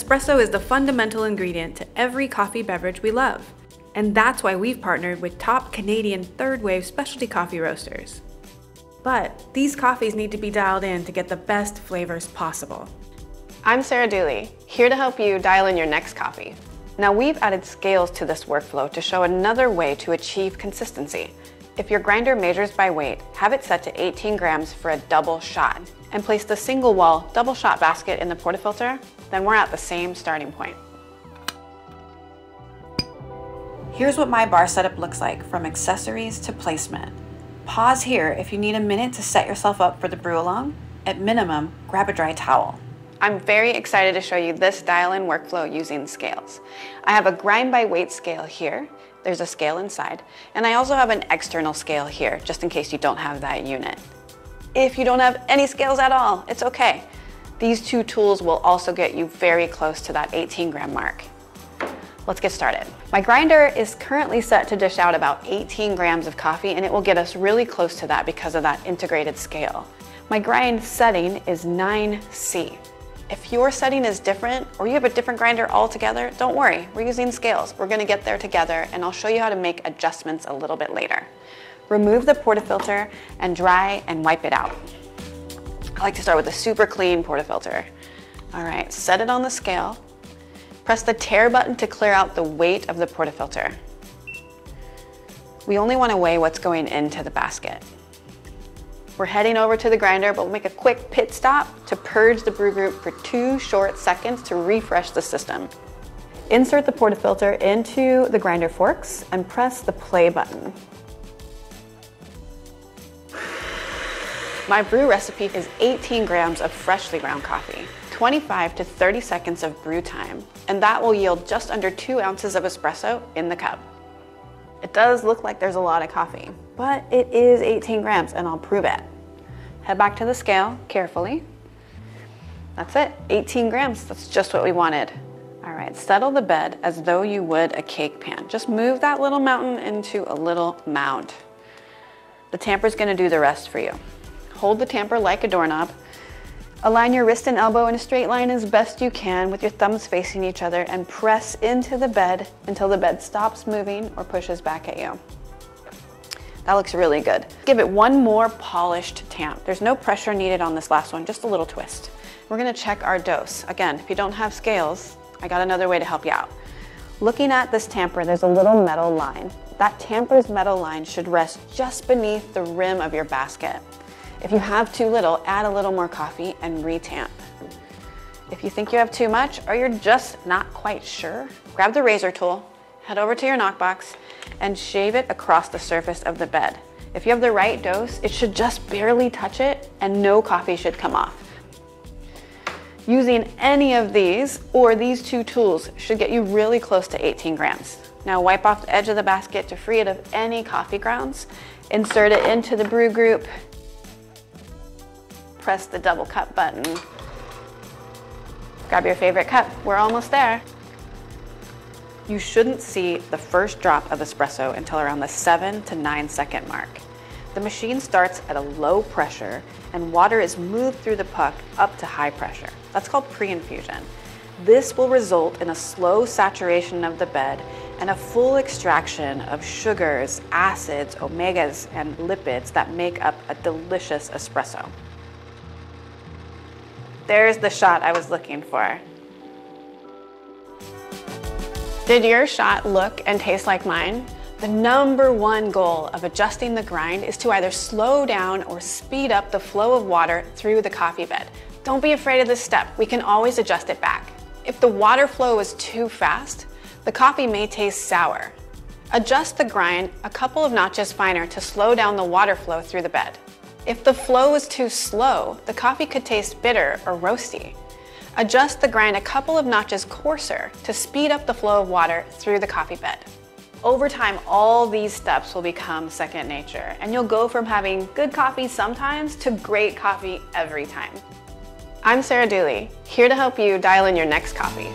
Espresso is the fundamental ingredient to every coffee beverage we love. And that's why we've partnered with top Canadian third-wave specialty coffee roasters. But these coffees need to be dialed in to get the best flavors possible. I'm Sarah Dooley, here to help you dial in your next coffee. Now we've added scales to this workflow to show another way to achieve consistency. If your grinder measures by weight, have it set to 18 grams for a double shot, and place the single wall double shot basket in the portafilter, then we're at the same starting point. Here's what my bar setup looks like from accessories to placement. Pause here if you need a minute to set yourself up for the brew along. At minimum, grab a dry towel. I'm very excited to show you this dial-in workflow using scales. I have a grind by weight scale here. There's a scale inside, and I also have an external scale here, just in case you don't have that unit. If you don't have any scales at all, it's okay. These two tools will also get you very close to that 18 gram mark. Let's get started. My grinder is currently set to dish out about 18 grams of coffee, and it will get us really close to that because of that integrated scale. My grind setting is 9C. If your setting is different, or you have a different grinder altogether, don't worry, we're using scales. We're gonna get there together, and I'll show you how to make adjustments a little bit later. Remove the portafilter and dry and wipe it out. I like to start with a super clean portafilter. All right, set it on the scale. Press the tare button to clear out the weight of the portafilter. We only wanna weigh what's going into the basket. We're heading over to the grinder, but we'll make a quick pit stop to purge the brew group for 2 short seconds to refresh the system. Insert the portafilter into the grinder forks and press the play button. My brew recipe is 18 grams of freshly ground coffee, 25 to 30 seconds of brew time, and that will yield just under 2 ounces of espresso in the cup. It does look like there's a lot of coffee, but it is 18 grams, and I'll prove it. Head back to the scale carefully. That's it, 18 grams, that's just what we wanted. All right, settle the bed as though you would a cake pan. Just move that little mountain into a little mound. The tamper's gonna do the rest for you. Hold the tamper like a doorknob. Align your wrist and elbow in a straight line as best you can with your thumbs facing each other, and press into the bed until the bed stops moving or pushes back at you. That looks really good. Give it one more polished tamp. There's no pressure needed on this last one, just a little twist. We're gonna check our dose. Again, if you don't have scales, I got another way to help you out. Looking at this tamper, there's a little metal line. That tamper's metal line should rest just beneath the rim of your basket. If you have too little, add a little more coffee and re-tamp. If you think you have too much, or you're just not quite sure, grab the razor tool, head over to your knockbox, and shave it across the surface of the bed. If you have the right dose, it should just barely touch it, and no coffee should come off. Using any of these, or these two tools, should get you really close to 18 grams. Now wipe off the edge of the basket to free it of any coffee grounds, insert it into the brew group, press the double cup button. Grab your favorite cup, we're almost there. You shouldn't see the first drop of espresso until around the 7 to 9 second mark. The machine starts at a low pressure and water is moved through the puck up to high pressure. That's called pre-infusion. This will result in a slow saturation of the bed and a full extraction of sugars, acids, omegas, and lipids that make up a delicious espresso. There's the shot I was looking for. Did your shot look and taste like mine? The #1 goal of adjusting the grind is to either slow down or speed up the flow of water through the coffee bed. Don't be afraid of this step. We can always adjust it back. If the water flow is too fast, the coffee may taste sour. Adjust the grind a couple of notches finer to slow down the water flow through the bed. If the flow is too slow, the coffee could taste bitter or roasty. Adjust the grind a couple of notches coarser to speed up the flow of water through the coffee bed. Over time, all these steps will become second nature, and you'll go from having good coffee sometimes to great coffee every time. I'm Sarah Dooley, here to help you dial in your next coffee.